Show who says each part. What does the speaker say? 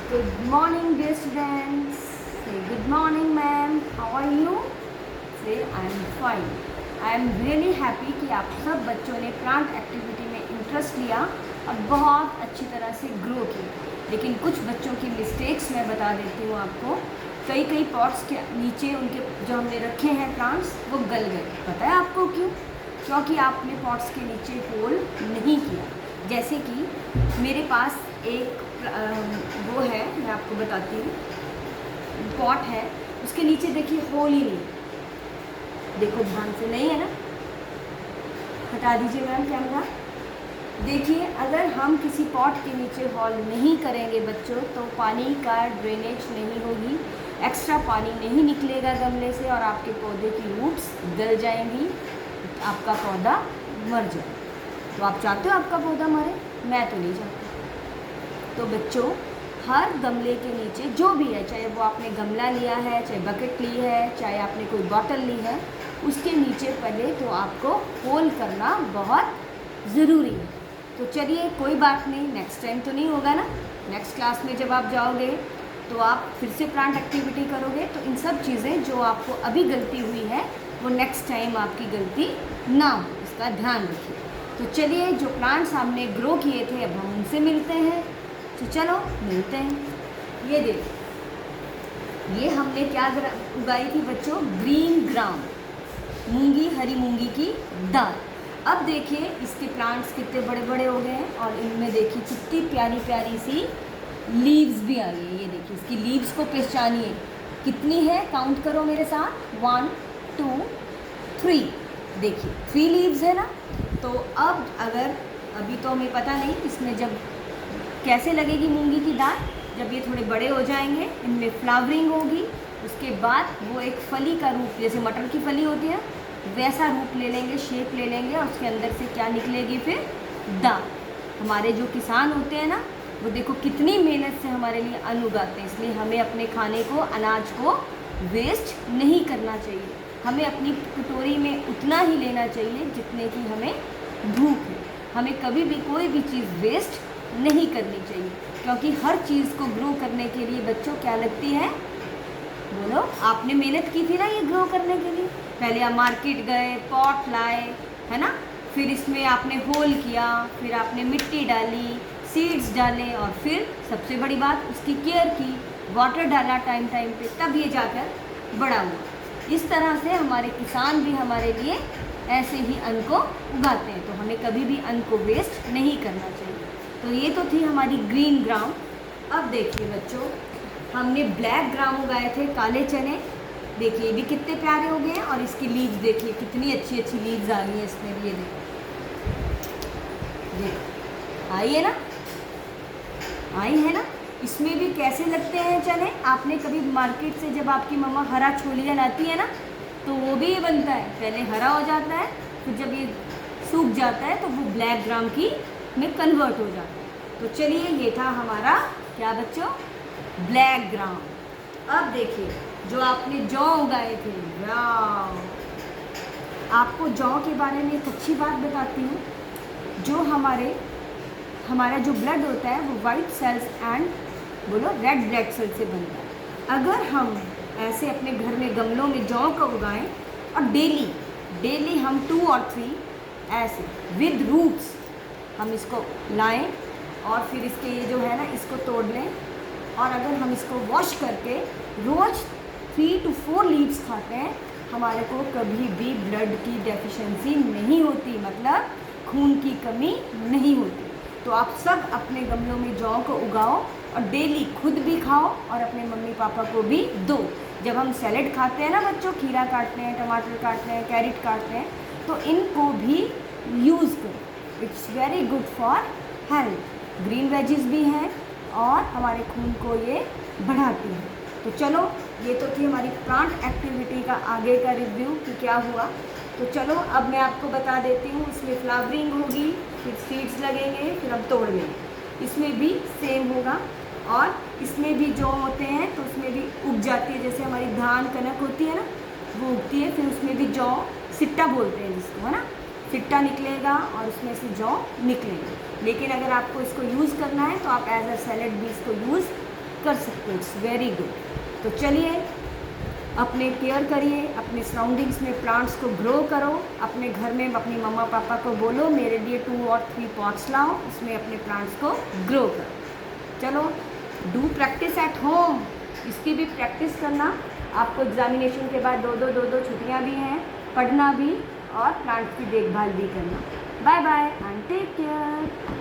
Speaker 1: Good morning, dear students. Say good morning, ma'am. How are you? Say I am fine. I am really happy कि आप सब बच्चों ने plant activity में interest लिया और बहुत अच्छी तरह से ग्रो किया। लेकिन कुछ बच्चों की मिस्टेक्स मैं बता देती हूँ आपको। कई पॉट्स के नीचे उनके जो हमने रखे हैं प्लांट्स वो गल गए। पता है आपको क्यों? क्योंकि आपने पॉट्स के नीचे होल नहीं किया। जैसे कि मेरे पास एक वो है, मैं आपको बताती हूँ, पॉट है, उसके नीचे देखिए होल ही नहीं। देखो ध्यान से, नहीं है ना? हटा दीजिए मैम कैमरा। देखिए, अगर हम किसी पॉट के नीचे होल नहीं करेंगे बच्चों, तो पानी का ड्रेनेज नहीं होगी, एक्स्ट्रा पानी नहीं निकलेगा गमले से और आपके पौधे की रूट्स गल जाएंगी, आपका पौधा मर जाए। तो आप चाहते हो आपका पौधा मरे? मैं तो नहीं चाहती। तो बच्चों, हर गमले के नीचे जो भी है, चाहे वो आपने गमला लिया है, चाहे बकेट ली है, चाहे आपने कोई बॉटल ली है, उसके नीचे पहले तो आपको होल करना बहुत ज़रूरी है। तो चलिए, कोई बात नहीं, नेक्स्ट टाइम तो नहीं होगा ना। नेक्स्ट क्लास में जब आप जाओगे तो आप फिर से प्लांट एक्टिविटी करोगे, तो इन सब चीज़ें जो आपको अभी गलती हुई है वो नेक्स्ट टाइम आपकी गलती ना हो, इसका ध्यान रखिए। तो चलिए, जो प्लांट्स हमने ग्रो किए थे अब हम उनसे मिलते हैं। तो चलो मिलते हैं। ये देखो, ये हमने क्या उगाई थी बच्चों? ग्रीन ग्राम, मूंगी, हरी मूंगी की दाल। अब देखिए इसके प्लांट्स कितने बड़े बड़े हो गए हैं और इनमें देखिए कितनी प्यारी प्यारी सी लीव्स भी आ गई है। ये देखिए, इसकी लीव्स को पहचानिए कितनी है, काउंट करो मेरे साथ, 1 2 3। देखिए 3 लीव्स है ना। तो अब अगर अभी तो हमें पता नहीं इसमें जब कैसे लगेगी मूंगी की दाल, जब ये थोड़े बड़े हो जाएंगे, इनमें फ्लावरिंग होगी, उसके बाद वो एक फली का रूप, जैसे मटर की फली होती है वैसा रूप ले लेंगे, शेप ले लेंगे और उसके अंदर से क्या निकलेगी? फिर दाल। हमारे जो किसान होते हैं ना, वो देखो कितनी मेहनत से हमारे लिए अन्न उगाते हैं, इसलिए हमें अपने खाने को, अनाज को वेस्ट नहीं करना चाहिए। हमें अपनी कटोरी में उतना ही लेना चाहिए जितने की हमें भूख है। हमें कभी भी कोई भी चीज़ वेस्ट नहीं करनी चाहिए, क्योंकि हर चीज़ को ग्रो करने के लिए बच्चों क्या लगती है? बोलो, आपने मेहनत की थी ना ये ग्रो करने के लिए। पहले आप मार्केट गए, पॉट लाए, है ना, फिर इसमें आपने होल किया, फिर आपने मिट्टी डाली, सीड्स डाले और फिर सबसे बड़ी बात उसकी केयर की, वाटर डाला टाइम टाइम पे, तब ये जाकर बड़ा हुआ। इस तरह से हमारे किसान भी हमारे लिए ऐसे ही अन्न को उगाते हैं। तो हमें कभी भी अन्न को वेस्ट नहीं करना चाहिए। तो ये तो थी हमारी ग्रीन ग्राम। अब देखिए बच्चों, हमने ब्लैक ग्राम उगाए थे, काले चने। देखिए ये भी कितने प्यारे हो गए हैं और इसकी लीव्स देखिए कितनी अच्छी अच्छी लीव्स आ गई हैं इसमें भी। ये देखो आई है ना, आई है ना। इसमें भी कैसे लगते हैं चने? आपने कभी मार्केट से जब आपकी मम्मा हरा छोलिया लाती है ना, तो वो भी ये बनता है, पहले हरा हो जाता है, फिर जब ये सूख जाता है तो वो ब्लैक ग्राम की में कन्वर्ट हो जाता है। तो चलिए, ये था हमारा क्या बच्चों? Black gram. अब देखिए, जो आपने जौ उगाए थे, वाह! आपको जौ के बारे में एक अच्छी बात बताती हूँ। जो हमारा जो ब्लड होता है वो वाइट सेल्स एंड बोलो रेड ब्लड सेल से बनता है। अगर हम ऐसे अपने घर में गमलों में जौ का उगाएं और डेली हम 2 और 3 ऐसे विद रूट्स हम इसको लाएं और फिर इसके ये जो है ना, इसको तोड़ लें, और अगर हम इसको वॉश करके रोज़ 3 to 4 लीव्स खाते हैं, हमारे को कभी भी ब्लड की डेफिशिएंसी नहीं होती, मतलब खून की कमी नहीं होती। तो आप सब अपने गमलों में जौ को उगाओ और डेली खुद भी खाओ और अपने मम्मी पापा को भी दो। जब हम सैलेड खाते हैं ना बच्चों, खीरा काटते हैं, टमाटर काटते हैं, कैरेट काटते हैं, तो इनको भी यूज़ करो। It's very good for health. Green veggies भी हैं और हमारे खून को ये बढ़ाती हैं। तो चलो, ये तो थी हमारी प्लांट एक्टिविटी का आगे का रिव्यू कि क्या हुआ। तो चलो अब मैं आपको बता देती हूँ, इसमें फ्लावरिंग होगी, फिर सीड्स लगेंगे, फिर हम तोड़ लेंगे। इसमें भी सेम होगा और इसमें भी जौ होते हैं तो उसमें भी उग जाती है, जैसे हमारी धान कनक होती है ना, वो उगती है। फिर उसमें भी जौ, सिट्टा बोलते हैं जिसको, है ना, सिट्टा निकलेगा और उसमें से जौ निकलेंगे। लेकिन अगर आपको इसको यूज़ करना है तो आप एज अ सैलेड भी इसको यूज़ कर सकते हो, इट्स वेरी गुड। तो चलिए अपने केयर करिए, अपने सराउंडिंग्स में प्लांट्स को ग्रो करो, अपने घर में अपनी मम्मा पापा को बोलो मेरे लिए 2 और 3 पॉट्स लाओ, उसमें अपने प्लांट्स को ग्रो करो। चलो डू प्रैक्टिस एट होम, इसकी भी प्रैक्टिस करना। आपको एग्जामिनेशन के बाद दो छुट्टियाँ भी हैं, पढ़ना भी और प्लांट्स की देखभाल भी करना। Bye bye and take care.